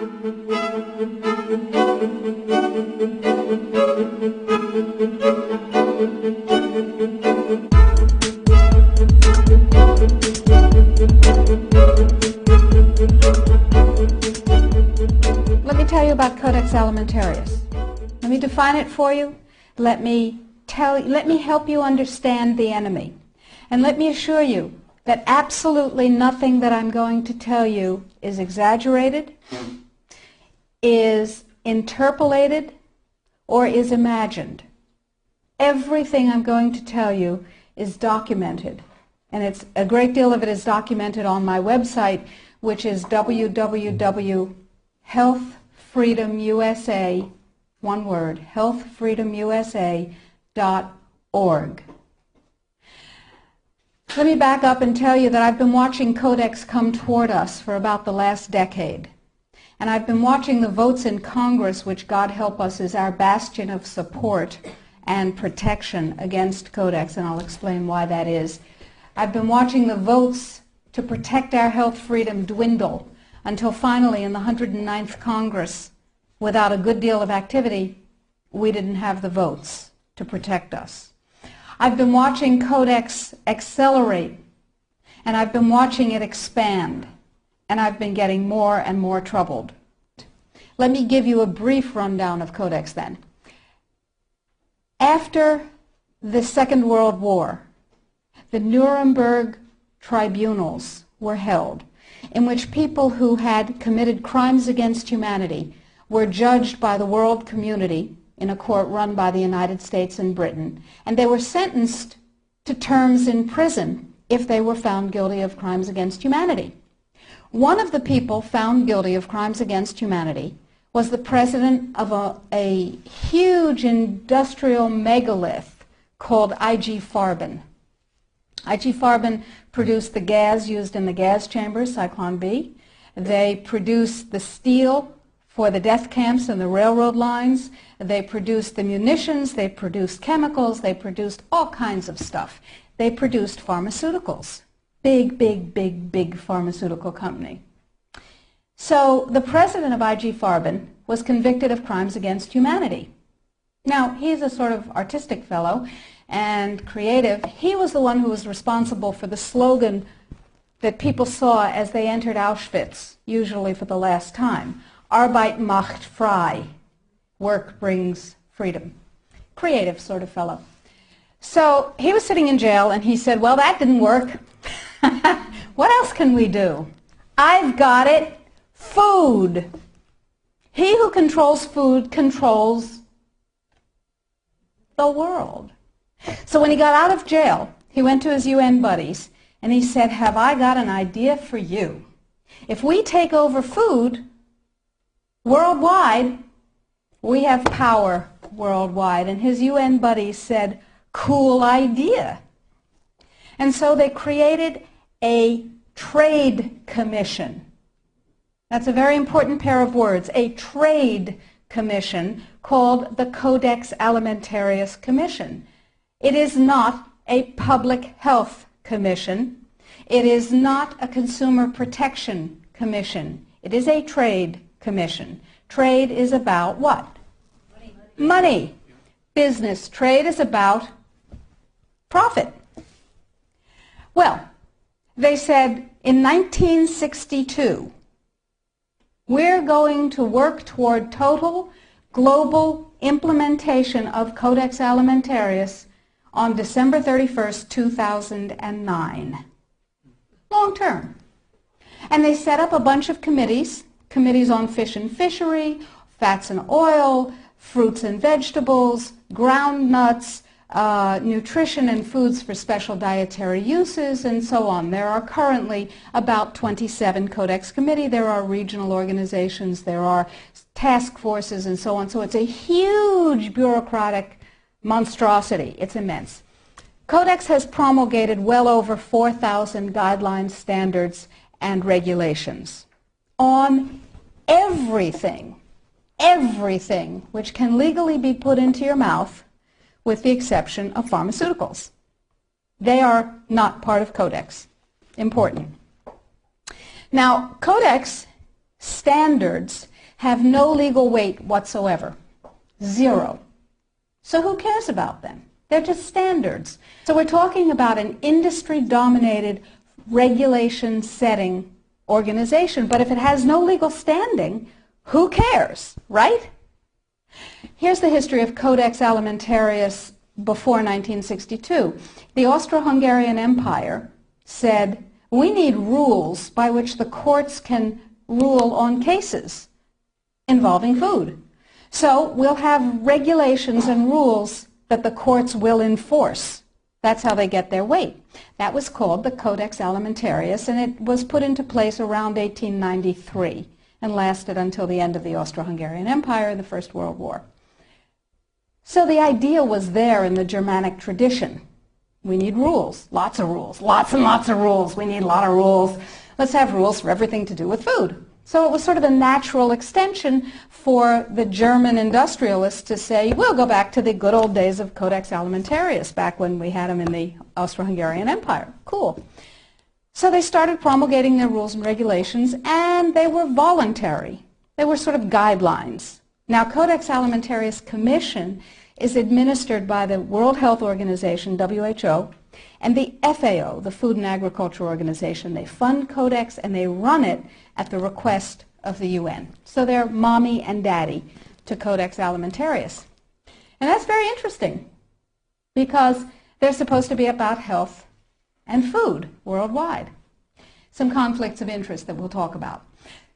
Let me tell you about Codex Alimentarius. Let me define it for you. Let me help you understand the enemy. And let me assure you that absolutely nothing that I'm going to tell you is exaggerated, is interpolated, or is imagined. Everything I'm going to tell you is documented. And a great deal of it is documented on my website, which is www.healthfreedomusa, one word, healthfreedomusa.org. Let me back up and tell you that I've been watching Codex come toward us for about the last decade. And I've been watching the votes in Congress, which, God help us, is our bastion of support and protection against Codex, and I'll explain why that is. I've been watching the votes to protect our health freedom dwindle until finally in the 109th Congress, without a good deal of activity, we didn't have the votes to protect us. I've been watching Codex accelerate, and I've been watching it expand, and I've been getting more and more troubled. Let me give you a brief rundown of Codex then. After the Second World War, the Nuremberg tribunals were held, in which people who had committed crimes against humanity were judged by the world community in a court run by the United States and Britain, and they were sentenced to terms in prison if they were found guilty of crimes against humanity. One of the people found guilty of crimes against humanity was the president of a huge industrial megalith called IG Farben. IG Farben produced the gas used in the gas chambers, Cyclone B. They produced the steel for the death camps and the railroad lines. They produced the munitions, they produced chemicals, they produced all kinds of stuff. They produced pharmaceuticals. Big, big, big, big pharmaceutical company. So the president of IG Farben was convicted of crimes against humanity. Now, he's a sort of artistic fellow and creative. He was the one who was responsible for the slogan that people saw as they entered Auschwitz, usually for the last time. Arbeit macht frei. Work brings freedom. Creative sort of fellow. So he was sitting in jail and he said, well, that didn't work. What else can we do? I've got it. Food. He who controls food controls the world. So when he got out of jail, he went to his UN buddies and he said, have I got an idea for you? If we take over food worldwide, we have power worldwide. And his UN buddies said, cool idea. And so they created a trade commission. That's a very important pair of words, a trade commission called the Codex Alimentarius Commission. It is not a public health commission. It is not a consumer protection commission. It is a trade commission. Trade is about what? Money. Business. Trade is about profit. Well, they said in 1962, we're going to work toward total global implementation of Codex Alimentarius on December 31st, 2009. Long term. And they set up a bunch of committees, committees on fish and fishery, fats and oil, fruits and vegetables, ground nuts, nutrition and foods for special dietary uses, and so on. There are currently about 27 Codex committee. There are regional organizations. There are task forces and so on. So it's a huge bureaucratic monstrosity. It's immense. Codex has promulgated well over 4,000 guidelines, standards, and regulations on everything which can legally be put into your mouth, with the exception of pharmaceuticals. They are not part of Codex. Important. Now, Codex standards have no legal weight whatsoever. Zero. So who cares about them? They're just standards. So we're talking about an industry-dominated, regulation-setting organization, but if it has no legal standing, who cares, right? Here's the history of Codex Alimentarius before 1962. The Austro-Hungarian Empire said, we need rules by which the courts can rule on cases involving food. So we'll have regulations and rules that the courts will enforce. That's how they get their weight. That was called the Codex Alimentarius, and it was put into place around 1893 and lasted until the end of the Austro-Hungarian Empire, the First World War. So the idea was there in the Germanic tradition. We need rules, lots of rules, lots and lots of rules. We need a lot of rules. Let's have rules for everything to do with food. So it was sort of a natural extension for the German industrialists to say, we'll go back to the good old days of Codex Alimentarius, back when we had them in the Austro-Hungarian Empire. Cool. So they started promulgating their rules and regulations, and they were voluntary. They were sort of guidelines. Now, Codex Alimentarius Commission is administered by the World Health Organization, WHO, and the FAO, the Food and Agriculture Organization. They fund Codex and they run it at the request of the UN. So they're mommy and daddy to Codex Alimentarius. And that's very interesting because they're supposed to be about health and food worldwide. Some conflicts of interest that we'll talk about.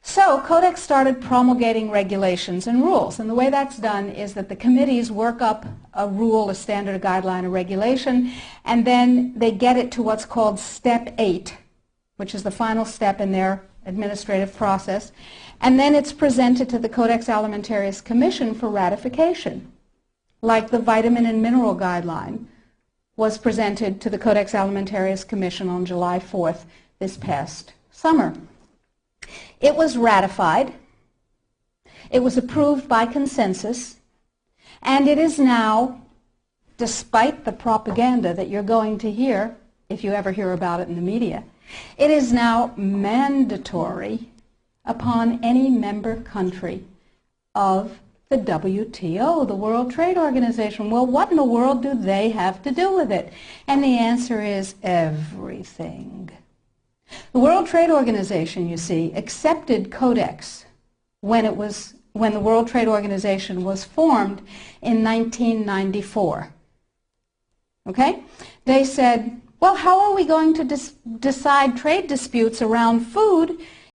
So Codex started promulgating regulations and rules, and the way that's done is that the committees work up a rule, a standard, a guideline, a regulation, and then they get it to what's called Step 8, which is the final step in their administrative process, and then it's presented to the Codex Alimentarius Commission for ratification, like the vitamin and mineral guideline was presented to the Codex Alimentarius Commission on July 4th this past summer. It was ratified, it was approved by consensus, and it is now, despite the propaganda that you're going to hear, if you ever hear about it in the media, it is now mandatory upon any member country of the WTO, the World Trade Organization. Well, what in the world do they have to do with it? And the answer is everything. The World Trade Organization, you see, accepted Codex when the World Trade Organization was formed in 1994. Okay? They said, well, how are we going to decide trade disputes around food